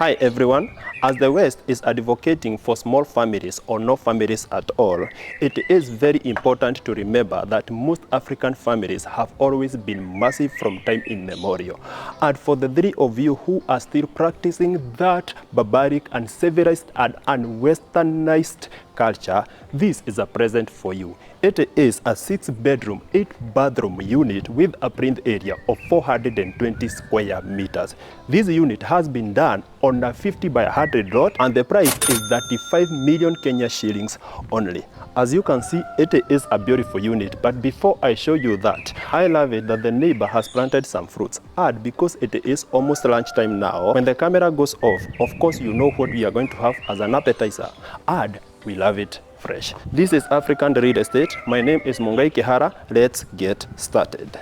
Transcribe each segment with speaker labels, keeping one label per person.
Speaker 1: Hi everyone. As the West is advocating for small families or no families at all, it is very important to remember that most African families have always been massive from time immemorial. And for the three of you who are still practicing that barbaric and civilized and unwesternized culture, this is a present for you. It is a 6-bedroom, 8-bathroom unit with a print area of 420 square meters. This unit has been done on a 50 by 100 lot and the price is 35 million Kenya shillings only. As you can see, it is a beautiful unit, but before I show you that, I love it that the neighbor has planted some fruits. And because it is almost lunchtime now, when the camera goes off, of course you know what we are going to have as an appetizer. And we love it fresh. This is African Real Estate. My name is Mungai Kihara. Let's get started.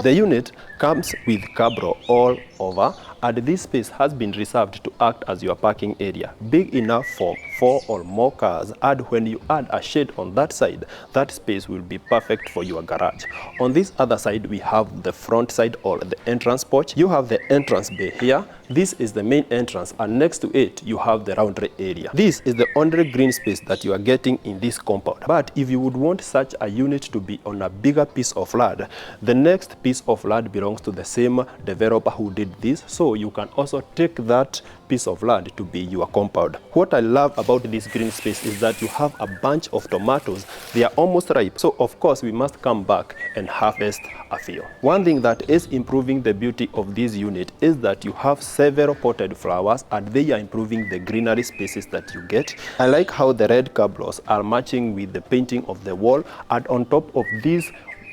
Speaker 1: The unit comes with cabro all over, and this space has been reserved to act as your parking area, big enough for 4 or more cars. And when you add a shed on that side, that space will be perfect for your garage. On this other side, we have the front side or the entrance porch. You have the entrance bay here. This is the main entrance, and next to it, you have the laundry area. This is the only green space that you are getting in this compound. But if you would want such a unit to be on a bigger piece of land, the next piece of land belongs to the same developer who did this, so you can also take that piece of land to be your compound. What I love about this green space is that you have a bunch of tomatoes. They are almost ripe, so of course we must come back and harvest a few. One thing that is improving the beauty of this unit is that you have several potted flowers and they are improving the greenery spaces that you get. I like how the red cabros are matching with the painting of the wall, and on top of this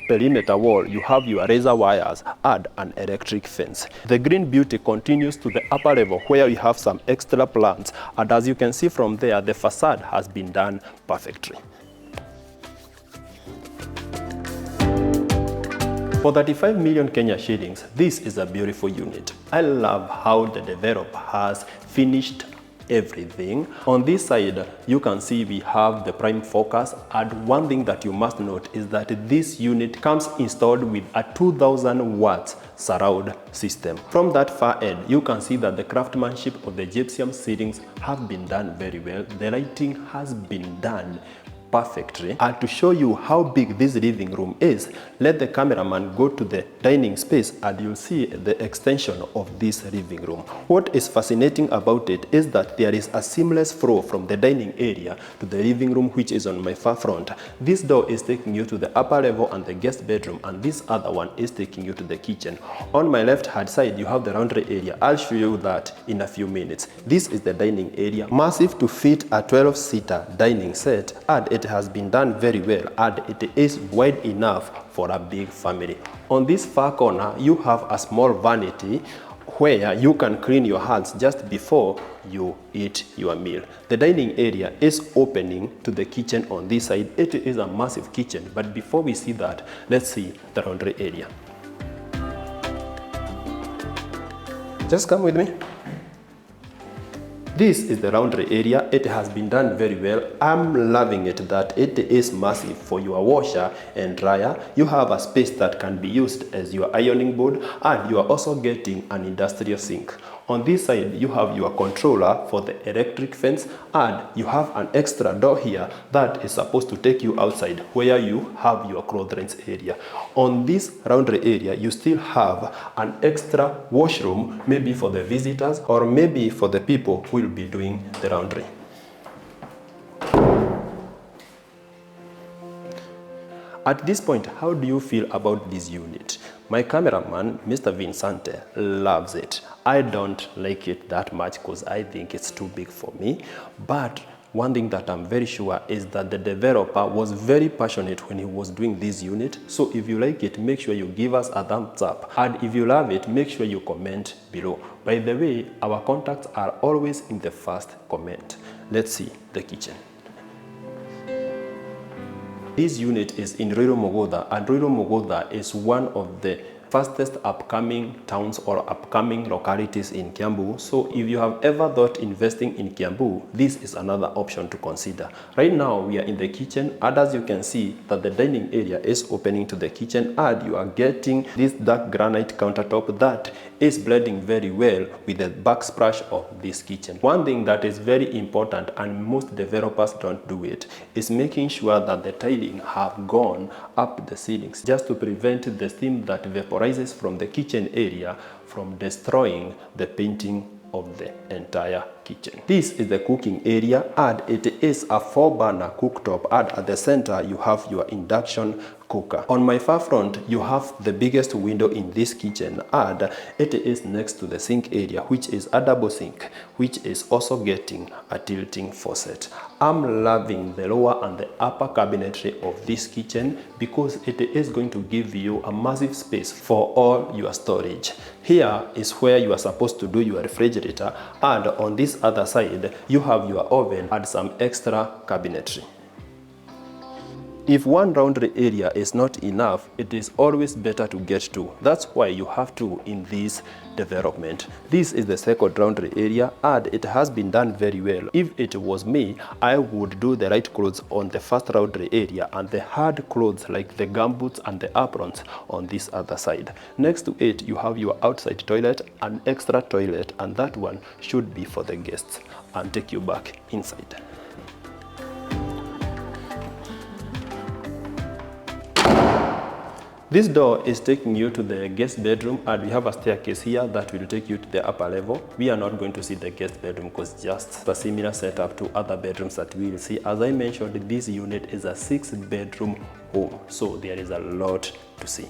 Speaker 1: perimeter wall, you have your razor wires and an electric fence. The green beauty continues to the upper level where you have some extra plants, and as you can see from there, the facade has been done perfectly. For 35 million Kenya shillings, this is a beautiful unit. I love how the developer has finished everything. On this side, you can see we have the prime focus, and one thing that you must note is that this unit comes installed with a 2000 watts surround system. From that far end, you can see that the craftsmanship of the gypsum ceilings have been done very well. The lighting has been done perfectly. And to show you how big this living room is, let the cameraman go to the dining space and you'll see the extension of this living room. What is fascinating about it is that there is a seamless flow from the dining area to the living room, which is on my far front. This door is taking you to the upper level and the guest bedroom, and this other one is taking you to the kitchen. On my left hand side, you have the laundry area. I'll show you that in a few minutes. This is the dining area, massive to fit a 12-seater dining set, and it has been done very well, and it is wide enough for a big family. On this far corner, you have a small vanity where you can clean your hands just before you eat your meal. The dining area is opening to the kitchen on this side. It is a massive kitchen, but before we see that, let's see the laundry area. Just come with me. This is the laundry area. It has been done very well. I'm loving it that it is massive for your washer and dryer. You have a space that can be used as your ironing board, and you are also getting an industrial sink. On this side, you have your controller for the electric fence, and you have an extra door here that is supposed to take you outside where you have your clothes area. On this laundry area, you still have an extra washroom, maybe for the visitors or maybe for the people who will be doing the laundry. At this point, how do you feel about this unit? My cameraman, Mr. Vincente, loves it. I don't like it that much because I think it's too big for me. But one thing that I'm very sure is that the developer was very passionate when he was doing this unit. So if you like it, make sure you give us a thumbs up. And if you love it, make sure you comment below. By the way, our contacts are always in the first comment. Let's see the kitchen. This unit is in Ruiru Mugutha, and Ruiru Mugutha is one of the fastest upcoming towns or upcoming localities in Kiambu. So if you have ever thought investing in Kiambu, this is another option to consider. Right now we are in the kitchen, and as you can see that the dining area is opening to the kitchen, and you are getting this dark granite countertop that is blending very well with the backsplash of this kitchen. One thing that is very important, and most developers don't do it, is making sure that the tiling have gone up the ceilings, just to prevent the steam that vaporizes from the kitchen area from destroying the painting of the entire kitchen. This is the cooking area, and it is a 4-burner cooktop, and at the center you have your induction cooker. On my far front you have the biggest window in this kitchen, and it is next to the sink area, which is a double sink, which is also getting a tilting faucet. I'm loving the lower and the upper cabinetry of this kitchen because it is going to give you a massive space for all your storage. Here is where you are supposed to do your refrigerator, and on this other side you have your oven and some extra cabinetry. If one laundry area is not enough, it is always better to get two. That's why you have two in this development. This is the second laundry area, and it has been done very well. If it was me, I would do the light clothes on the first laundry area and the hard clothes like the gumboots and the aprons on this other side. Next to it, you have your outside toilet, an extra toilet, and that one should be for the guests and take you back inside. This door is taking you to the guest bedroom, and we have a staircase here that will take you to the upper level. We are not going to see the guest bedroom because it's just a similar setup to other bedrooms that we will see. As I mentioned, this unit is a 6-bedroom home, so there is a lot to see.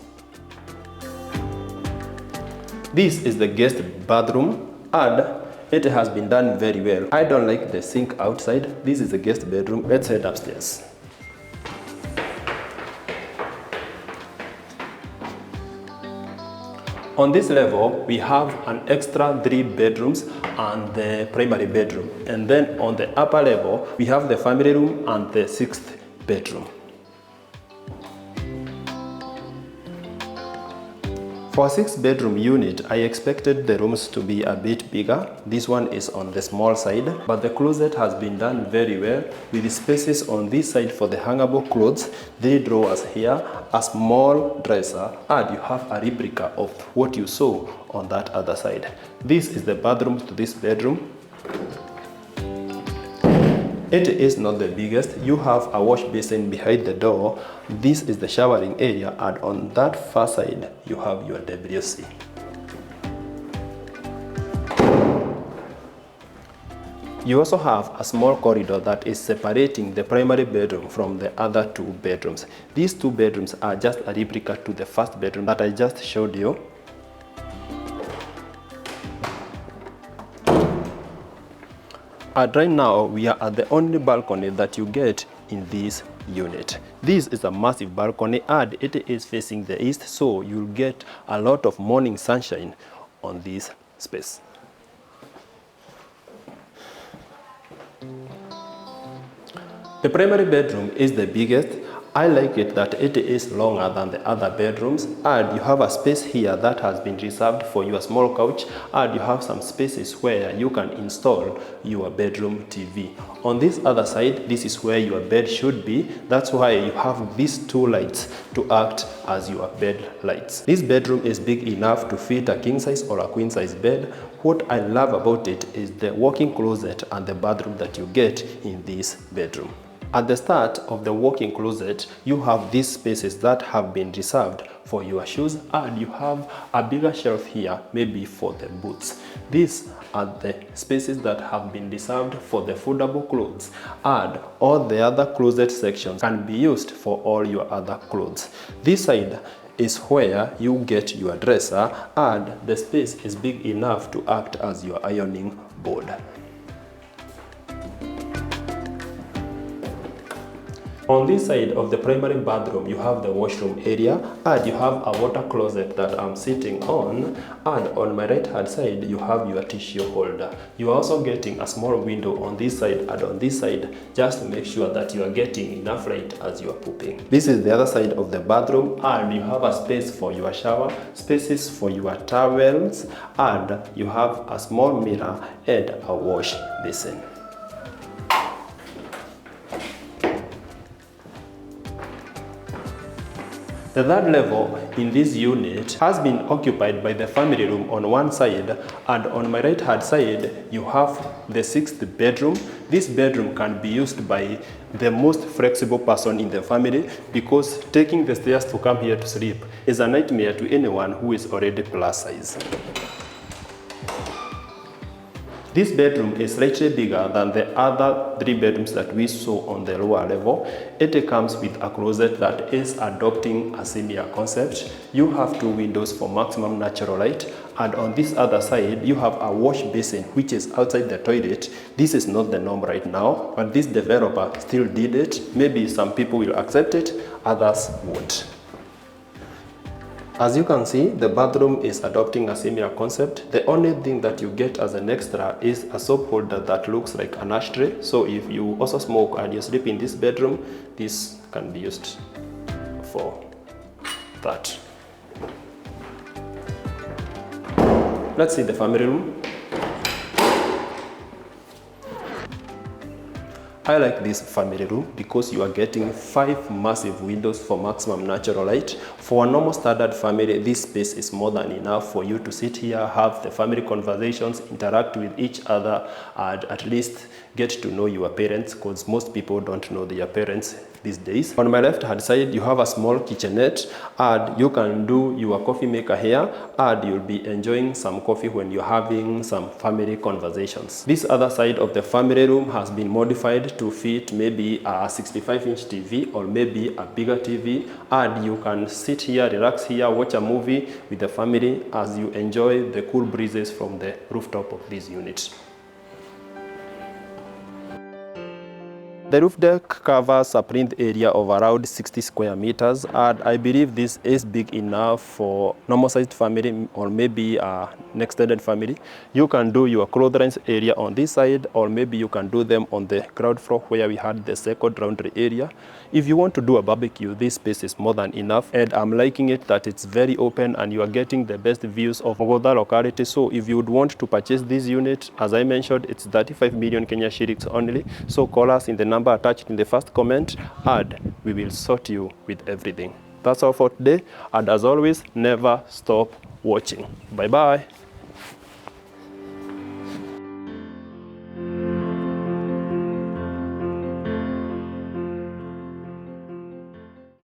Speaker 1: This is the guest bathroom, and it has been done very well. I don't like the sink outside. This is the guest bedroom. Let's head upstairs. On this level, we have an extra 3 bedrooms and the primary bedroom. And then on the upper level, we have the family room and the 6th bedroom. For a 6-bedroom unit, I expected the rooms to be a bit bigger. This one is on the small side, but the closet has been done very well with spaces on this side for the hangable clothes, 3 drawers here, a small dresser, and you have a replica of what you saw on that other side. This is the bathroom to this bedroom. It is not the biggest. You have a wash basin behind the door. This is the showering area, and on that far side you have your WC. You also have a small corridor that is separating the primary bedroom from the other 2 bedrooms. These 2 bedrooms are just a replica to the first bedroom that I just showed you. And right now, we are at the only balcony that you get in this unit. This is a massive balcony, and it is facing the east, so you'll get a lot of morning sunshine on this space. The primary bedroom is the biggest. I like it that it is longer than the other bedrooms, and you have a space here that has been reserved for your small couch, and you have some spaces where you can install your bedroom TV. On this other side, this is where your bed should be. That's why you have these 2 lights to act as your bed lights. This bedroom is big enough to fit a king size or a queen size bed. What I love about it is the walk-in closet and the bathroom that you get in this bedroom. At the start of the walk-in closet, you have these spaces that have been reserved for your shoes, and you have a bigger shelf here, maybe for the boots. These are the spaces that have been reserved for the foldable clothes, and all the other closet sections can be used for all your other clothes. This side is where you get your dresser, and the space is big enough to act as your ironing board. On this side of the primary bathroom, you have the washroom area and you have a water closet that I'm sitting on, and on my right hand side you have your tissue holder. You are also getting a small window on this side and on this side, just to make sure that you are getting enough light as you are pooping. This is the other side of the bathroom, and you have a space for your shower, spaces for your towels, and you have a small mirror and a wash basin. The third level in this unit has been occupied by the family room on one side, and on my right hand side you have the 6th bedroom. This bedroom can be used by the most flexible person in the family, because taking the stairs to come here to sleep is a nightmare to anyone who is already plus size. This bedroom is slightly bigger than the other 3 bedrooms that we saw on the lower level. It comes with a closet that is adopting a similar concept. You have 2 windows for maximum natural light, and on this other side you have a wash basin which is outside the toilet. This is not the norm right now, but this developer still did it. Maybe some people will accept it, others won't. As you can see, the bathroom is adopting a similar concept. The only thing that you get as an extra is a soap holder that looks like an ashtray. So if you also smoke and you sleep in this bedroom, this can be used for that. Let's see the family room. I like this family room because you are getting 5 massive windows for maximum natural light. For a normal standard family, this space is more than enough for you to sit here, have the family conversations, interact with each other, and at least get to know your parents, because most people don't know their parents these days. On my left hand side, you have a small kitchenette, and you can do your coffee maker here, and you'll be enjoying some coffee when you're having some family conversations. This other side of the family room has been modified to fit maybe a 65-inch TV or maybe a bigger TV, and you can sit here, relax here, watch a movie with the family as you enjoy the cool breezes from the rooftop of this unit. The roof deck covers a plinth area of around 60 square meters, and I believe this is big enough for normal sized family or maybe an extended family. You can do your clothesline area on this side, or maybe you can do them on the ground floor where we had the second laundry area. If you want to do a barbecue, this space is more than enough, and I'm liking it that it's very open and you are getting the best views of Mugutha locality. So if you would want to purchase this unit, as I mentioned, it's 35 million Kenya shillings only. So call us in the number attached in the first comment, and we will sort you with everything. That's all for today, and as always, never stop watching. Bye bye.